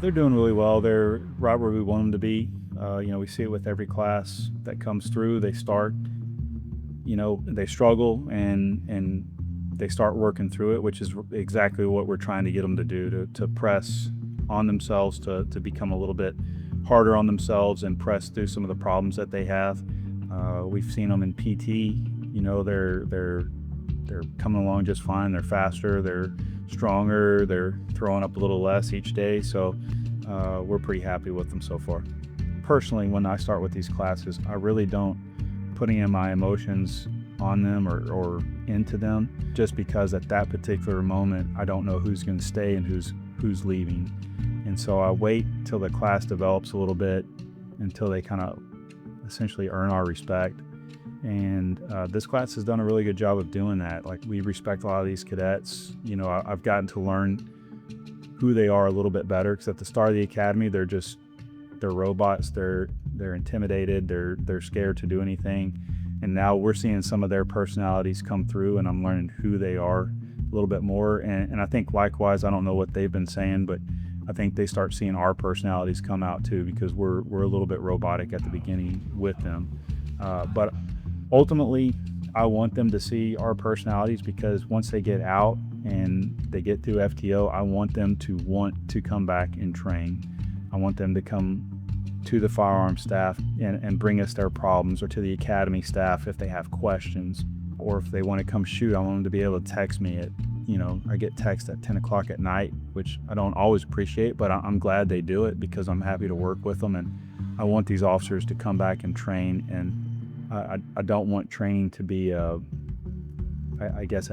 They're doing really well. They're right where we want them to be. We see it with every class that comes through. They start, they struggle and they start working through it, which is exactly what we're trying to get them to do, to press on themselves, to become a little bit harder on themselves and press through some of the problems that they have. We've seen them in PT. They're coming along just fine. They're faster. They're stronger. They're throwing up a little less each day. So we're pretty happy with them so far. Personally, when I start with these classes, I really don't put any of my emotions on them or into them, just because at that particular moment I don't know who's going to stay and who's leaving. And so I wait till the class develops a little bit, until they kind of essentially earn our respect. And this class has done a really good job of doing that. Like, we respect a lot of these cadets. I've gotten to learn who they are a little bit better, because at the start of the academy, they're robots. They're intimidated. They're scared to do anything. And now we're seeing some of their personalities come through, and I'm learning who they are a little bit more. And I think likewise, I don't know what they've been saying, but I think they start seeing our personalities come out too, because we're a little bit robotic at the beginning with them. But ultimately, I want them to see our personalities, because once they get out and they get through FTO, I want them to want to come back and train. I want them to come to the firearm staff and bring us their problems, or to the academy staff if they have questions, or if they want to come shoot. I want them to be able to text me I get text at 10 o'clock at night, which I don't always appreciate, but I'm glad they do it, because I'm happy to work with them. And I want these officers to come back and train. And I don't want training to be a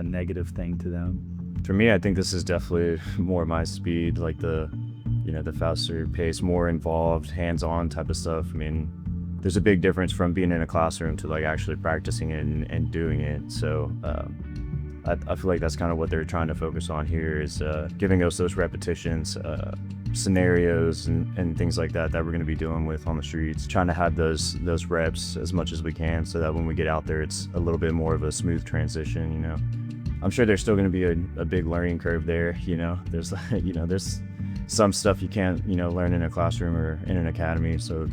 negative thing to them. For me, I think this is definitely more my speed, like the faster pace, more involved, hands-on type of stuff. I mean, there's a big difference from being in a classroom to like actually practicing it and doing it. So I feel like that's kind of what they're trying to focus on here, is giving us those repetitions, scenarios and things like that we're going to be dealing with on the streets, trying to have those reps as much as we can, so that when we get out there, it's a little bit more of a smooth transition. I'm sure there's still going to be a big learning curve there. There's there's some stuff you can't learn in a classroom or in an academy, so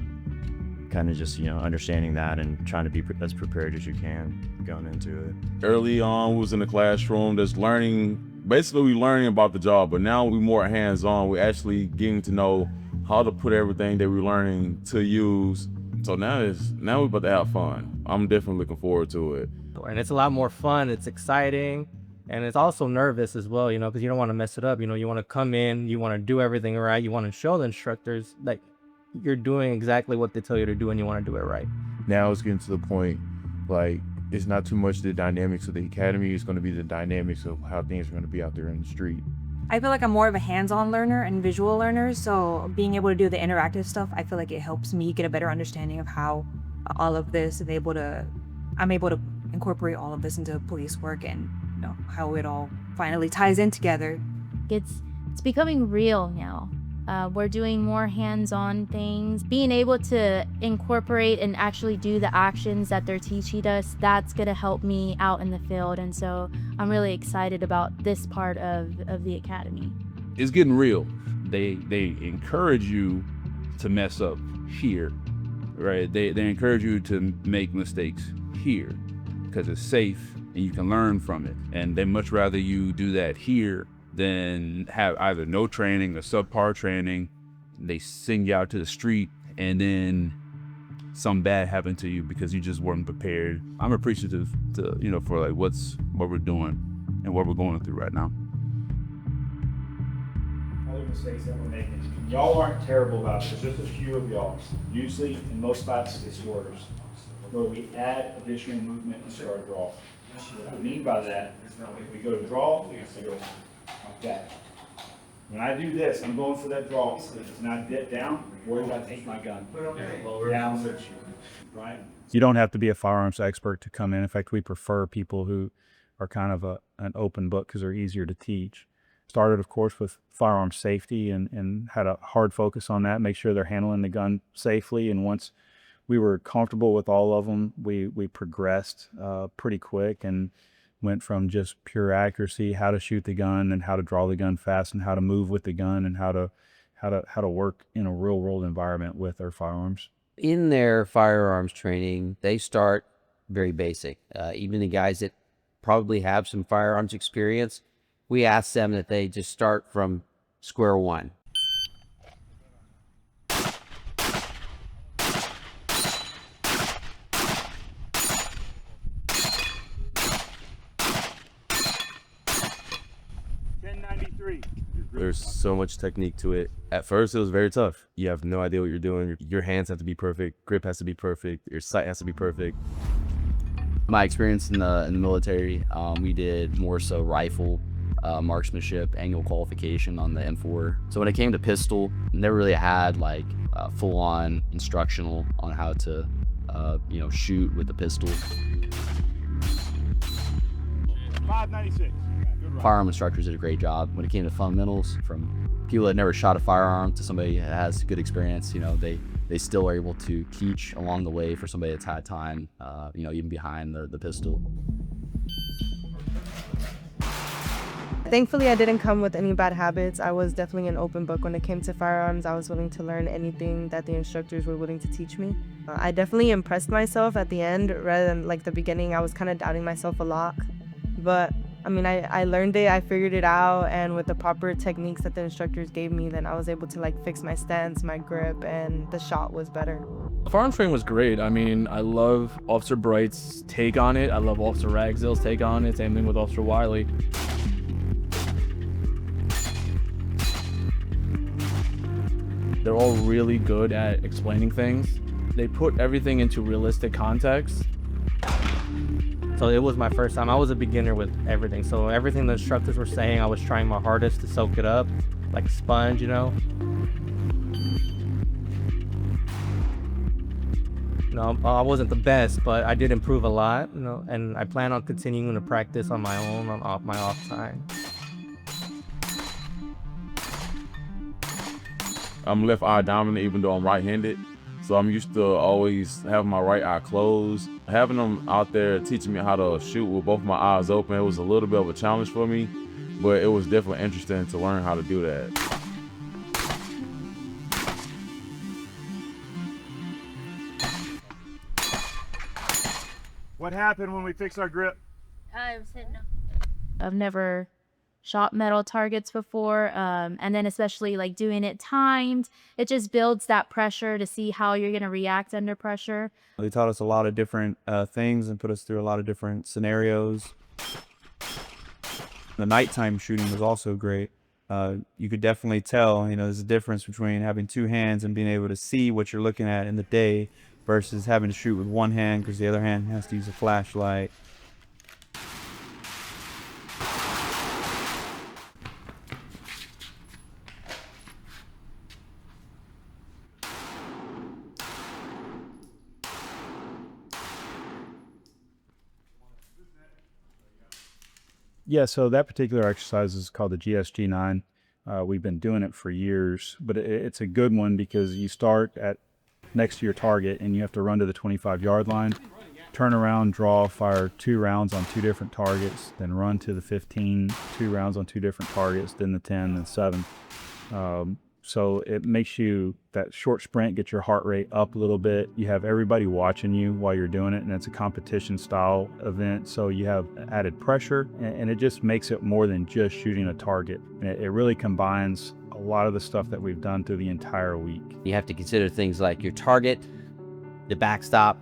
kind of just understanding that and trying to be as prepared as you can going into it. Early on, we was in the classroom just learning, basically we learning about the job, but now we more hands-on. We're actually getting to know how to put everything that we're learning to use. So now we're about to have fun. I'm definitely looking forward to it. And it's a lot more fun, it's exciting, and it's also nervous as well, because you don't want to mess it up. You want to come in, you want to do everything right, you want to show the instructors like you're doing exactly what they tell you to do, and you want to do it right. Now it's getting to the point, like, it's not too much the dynamics of the academy, it's going to be the dynamics of how things are going to be out there in the street. I feel like I'm more of a hands-on learner and visual learner, so being able to do the interactive stuff, I feel like it helps me get a better understanding of how all of this I'm able to incorporate all of this into police work, and how it all finally ties in together. It's becoming real now. We're doing more hands-on things. Being able to incorporate and actually do the actions that they're teaching us, that's gonna help me out in the field. And so I'm really excited about this part of the academy. It's getting real. They encourage you to mess up here, right? They encourage you to make mistakes here, because it's safe and you can learn from it. And they much rather you do that here than have either no training or subpar training. They send you out to the street and then something bad happened to you because you just weren't prepared. I'm appreciative for like what we're doing and what we're going through right now. Other mistakes that we're making. Y'all aren't terrible about it. There's just a few of y'all. Usually in most classes it's orders, where we add additional movement into our draw. What I mean by that, if we go to draw, we go like that. When I do this, I'm going for that draw. And I dip down, where do I take my gun? Down, right? You don't have to be a firearms expert to come in. In fact, we prefer people who are kind of an open book, because they're easier to teach. Started, of course, with firearm safety and had a hard focus on that, make sure they're handling the gun safely. And once we were comfortable with all of them, we progressed pretty quick and went from just pure accuracy, how to shoot the gun and how to draw the gun fast and how to move with the gun and how how to work in a real world environment with their firearms. In their firearms training, they start very basic. Even the guys that probably have some firearms experience, we ask them that they just start from square one. There's so much technique to it. At first, it was very tough. You have no idea what you're doing. Your hands have to be perfect. Grip has to be perfect. Your sight has to be perfect. My experience in the military, we did more so rifle, marksmanship, annual qualification on the M4. So when it came to pistol, never really had like full-on instructional on how to, shoot with the pistol. 596. Firearm instructors did a great job when it came to fundamentals. From people that never shot a firearm to somebody that has good experience, they still are able to teach along the way for somebody that's had time, even behind the pistol. Thankfully, I didn't come with any bad habits. I was definitely an open book when it came to firearms. I was willing to learn anything that the instructors were willing to teach me. I definitely impressed myself at the end rather than like the beginning. I was kind of doubting myself a lot, but I learned it, I figured it out, and with the proper techniques that the instructors gave me, then I was able to like fix my stance, my grip, and the shot was better. The firearms training was great. I love Officer Bright's take on it. I love Officer Ragsdale's take on it. Same thing with Officer Wiley. They're all really good at explaining things. They put everything into realistic context. So it was my first time. I was a beginner with everything. So everything the instructors were saying, I was trying my hardest to soak it up like a sponge, No, I wasn't the best, but I did improve a lot, and I plan on continuing to practice on my own on my off time. I'm left eye dominant even though I'm right-handed. So I'm used to always having my right eye closed. Having them out there teaching me how to shoot with both my eyes open, it was a little bit of a challenge for me, but it was definitely interesting to learn how to do that. What happened when we fixed our grip? I've never shot metal targets before, and then especially like doing it timed, it just builds that pressure to see how you're going to react under pressure. They taught us a lot of different things and put us through a lot of different scenarios. The nighttime shooting was also great. You could definitely tell, there's a difference between having two hands and being able to see what you're looking at in the day versus having to shoot with one hand because the other hand has to use a flashlight. Yeah, so that particular exercise is called the GSG-9. We've been doing it for years, but it's a good one because you start at next to your target and you have to run to the 25-yard line, turn around, draw, fire 2 rounds on 2 different targets, then run to the 15, 2 rounds on 2 different targets, then the 10, then 7. So it makes you, that short sprint, get your heart rate up a little bit. You have everybody watching you while you're doing it, and it's a competition style event. So you have added pressure, and it just makes it more than just shooting a target. It really combines a lot of the stuff that we've done through the entire week. You have to consider things like your target, the backstop,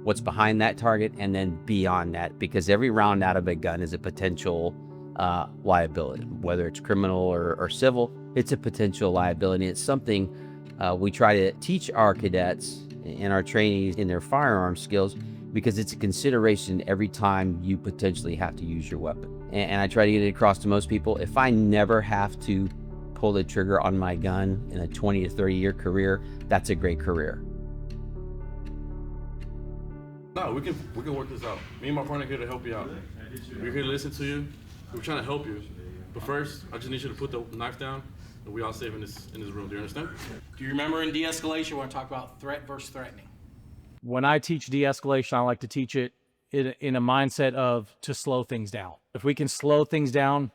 what's behind that target, and then beyond that, because every round out of a gun is a potential liability, whether it's criminal or civil. It's a potential liability. It's something we try to teach our cadets and our trainees in their firearm skills because it's a consideration every time you potentially have to use your weapon. And I try to get it across to most people. If I never have to pull the trigger on my gun in a 20 to 30 year career, that's a great career. No, we can work this out. Me and my partner are here to help you out. We're here to listen to you. We're trying to help you. But first, I just need you to put the knife down, and we all safe in this room. Do you understand? Do you remember in de-escalation we want to talk about threat versus threatening? When I teach de-escalation, I like to teach it in a mindset of to slow things down. If we can slow things down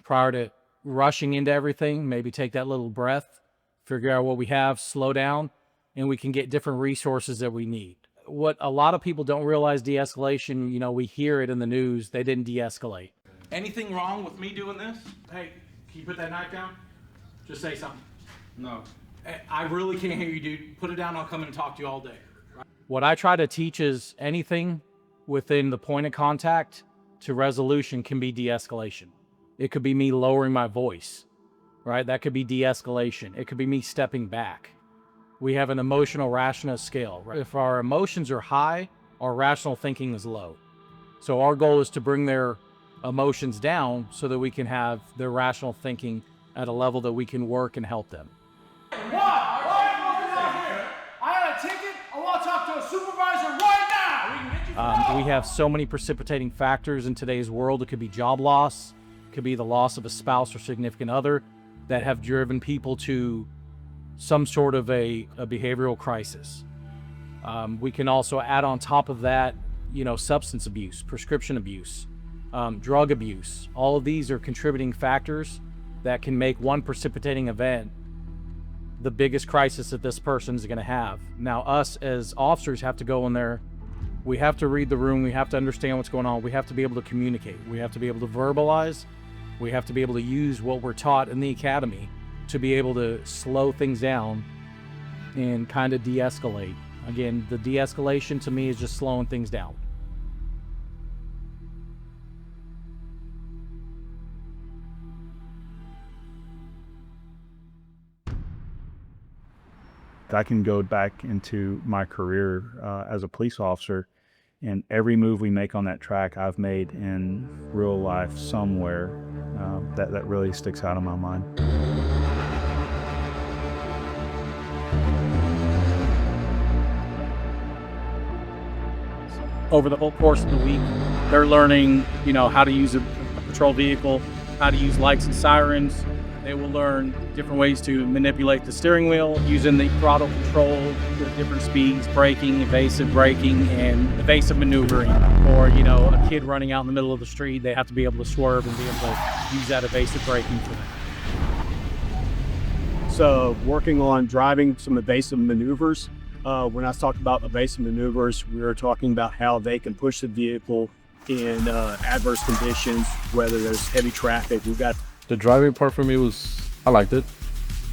prior to rushing into everything, maybe take that little breath figure out what we have, slow down, and we can get different resources that we need. What a lot of people don't realize, de-escalation, you know, we hear it in the news, they didn't de-escalate. Anything wrong with me doing this? Hey, can you put that knife down? Just say something. No. I really can't hear you, dude. Put it down, I'll come in and talk to you all day. What I try to teach is anything within the point of contact to resolution can be de-escalation. It could be me lowering my voice, right? That could be de-escalation. It could be me stepping back. We have an emotional rational scale. Right? If our emotions are high, our rational thinking is low. So our goal is to bring their emotions down so that we can have their rational thinking at a level that we can work and help them. What? I had a ticket. I want to talk to a supervisor right now. We have so many precipitating factors in today's world. It could be job loss, it could be the loss of a spouse or significant other that have driven people to some sort of a behavioral crisis. We can also add on top of that, you know, substance abuse, prescription abuse, drug abuse. All of these are contributing factors that can make one precipitating event the biggest crisis that this person is going to have. Now, us as officers have to go in there. We have to read the room. We have to understand what's going on. We have to be able to communicate. We have to be able to verbalize. We have to be able to use what we're taught in the academy to be able to slow things down and kind of de-escalate. Again, the de-escalation to me is just slowing things down. I can go back into my career as a police officer, and every move we make on that track I've made in real life somewhere. That really sticks out in my mind. Over the whole course of the week, they're learning, you know, how to use a patrol vehicle, how to use lights and sirens. They will learn different ways to manipulate the steering wheel, using the throttle control with different speeds, braking, evasive braking, and evasive maneuvering. Or, you know, a kid running out in the middle of the street, they have to be able to swerve and be able to use that evasive braking for them. So working on driving some evasive maneuvers. When I was talking about evasive maneuvers, we were talking about how they can push the vehicle in adverse conditions, whether there's heavy traffic. We've got The driving part for me I liked it.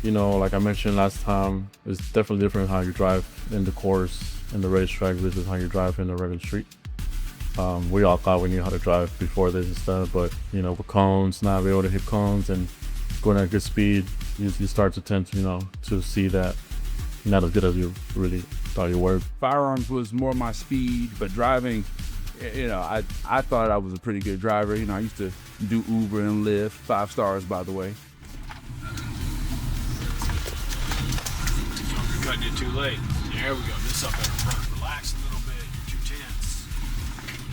You know, like I mentioned last time, it's definitely different how you drive in the course, in the racetrack versus how you drive in the regular street. We all thought we knew how to drive before this and stuff, but you know, with cones, not be able to hit cones and going at a good speed, you start to tend to, you know, to see that you're not as good as you really thought you were. Firearms was more my speed, but driving, you know, I thought I was a pretty good driver. You know, I used to do Uber and Lyft, 5 stars, by the way. You're cutting it too late. There we go. This up in front. Relax a little bit. You're too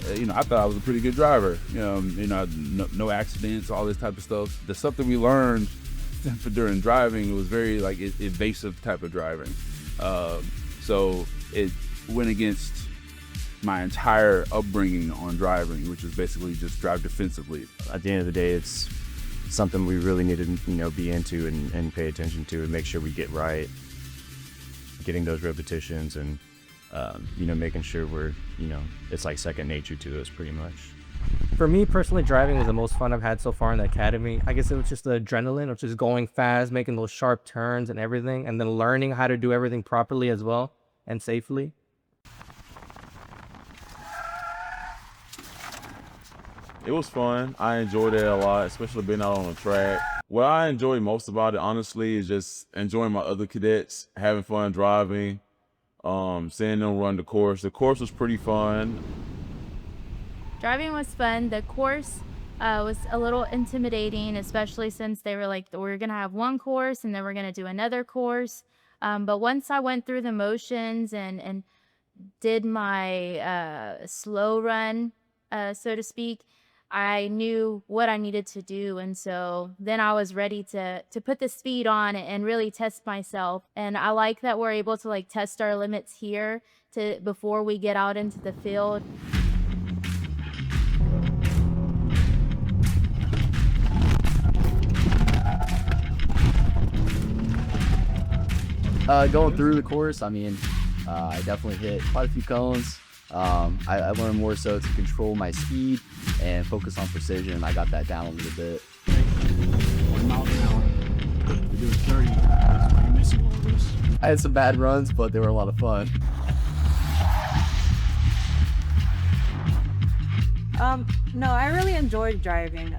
tense. You know, I thought I was a pretty good driver. No accidents, all this type of stuff. The stuff that we learned during driving, it was very like evasive type of driving. So it went against my entire upbringing on driving, which is basically just drive defensively. At the end of the day, it's something we really need to, you know, be into and pay attention to and make sure we get right. Getting those repetitions and, you know, making sure we're, you know, it's like second nature to us pretty much. For me personally, driving was the most fun I've had so far in the academy. I guess it was just the adrenaline, which is going fast, making those sharp turns and everything, and then learning how to do everything properly as well and safely. It was fun. I enjoyed it a lot, especially being out on the track. What I enjoy most about it, honestly, is just enjoying my other cadets, having fun driving, seeing them run the course. The course was pretty fun. Driving was fun. The course was a little intimidating, especially since they were like, we're going to have one course and then we're going to do another course. But once I went through the motions and did my slow run, so to speak, I knew what I needed to do. And so then I was ready to put the speed on and really test myself. And I like that we're able to like test our limits here before we get out into the field. Going through the course, I mean, I definitely hit quite a few cones. I learned more so to control my speed and focus on precision. I got that down a little bit. 1 mile an hour. You're doing 30. That's why you're missing all of this. I had some bad runs, but they were a lot of fun. No, I really enjoyed driving.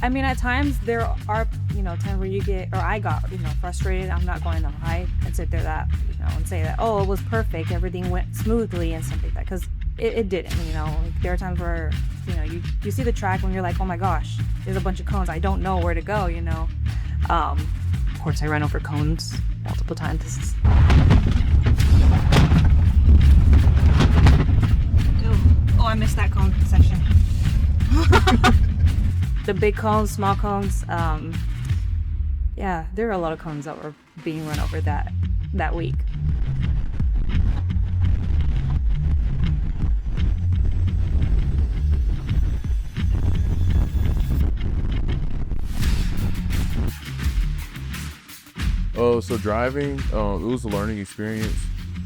I mean, at times there are, times where I got, frustrated. I'm not going to lie and sit there and say that, oh, it was perfect, everything went smoothly and stuff like that, because it didn't, Like, there are times where, you see the track when you're like, oh my gosh, there's a bunch of cones, I don't know where to go, Of course, I ran over cones multiple times. Oh, I missed that cone section. The big cones, small cones. Yeah, there are a lot of cones that were being run over that week. Oh, so driving, it was a learning experience.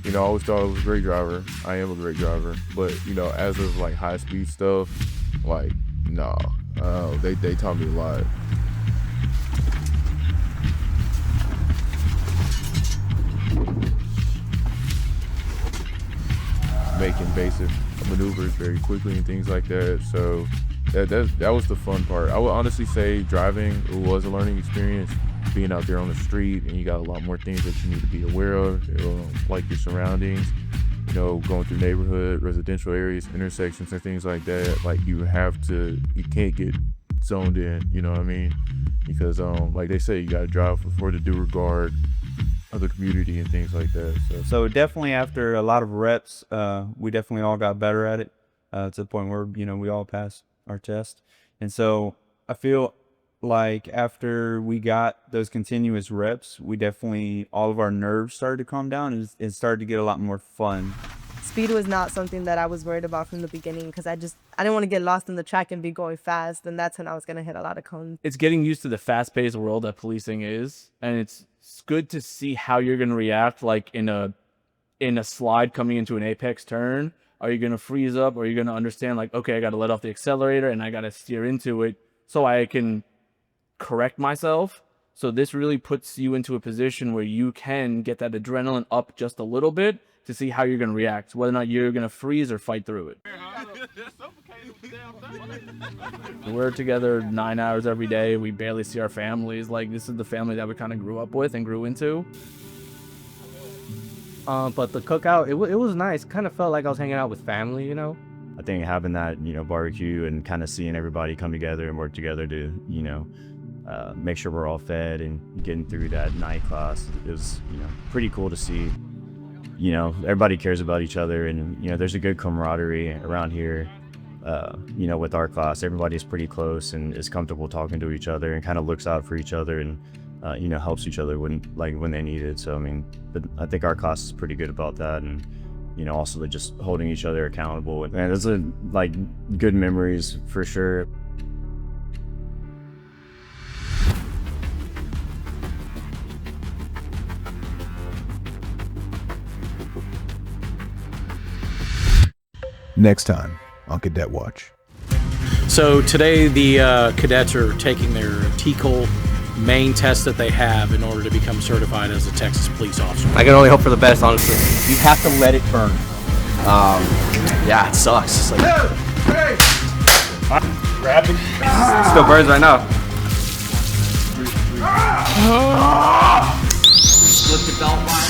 I always thought I was a great driver. I am a great driver, but as of like high speed stuff, like no, they taught me a lot. Making basic maneuvers very quickly and things like that. So that was the fun part. I would honestly say driving was a learning experience. Being out there on the street, and you got a lot more things that you need to be aware of, like your surroundings, going through neighborhood, residential areas, intersections, and things like that. Like you can't get zoned in, you know what I mean? Because like they say, you gotta drive for the due regard of the community and things like that. So definitely after a lot of reps, we definitely all got better at it, to the point where, we all passed our test. And so I feel like after we got those continuous reps, all of our nerves started to calm down, and it started to get a lot more fun. Speed was not something that I was worried about from the beginning, because I didn't want to get lost in the track and be going fast, and that's when I was going to hit a lot of cones. It's getting used to the fast-paced world that policing is, and it's good to see how you're going to react, like in a slide coming into an apex turn. Are you going to freeze up, or are you going to understand, like, okay, I got to let off the accelerator and I got to steer into it so I can correct myself? So this really puts you into a position where you can get that adrenaline up just a little bit to see how you're going to react, whether or not you're going to freeze or fight through it. We're together 9 hours every day. We barely see our families. Like, this is the family that we kind of grew up with and grew into. But the cookout, it was nice. Kind of felt like I was hanging out with family, I think having that, barbecue and kind of seeing everybody come together and work together to, make sure we're all fed and getting through that night class is, pretty cool to see. Everybody cares about each other, and, there's a good camaraderie around here. With our class, everybody's pretty close and is comfortable talking to each other and kind of looks out for each other and, helps each other when they need it. So, but I think our class is pretty good about that. And, also just holding each other accountable. And those are good memories for sure. Next time on Cadet Watch. So today the cadets are taking their TCOL main test that they have in order to become certified as a Texas police officer. I can only hope for the best, honestly. You have to let it burn. Yeah, it sucks. It's like, Grab it. Still burns right now. Split the belt line.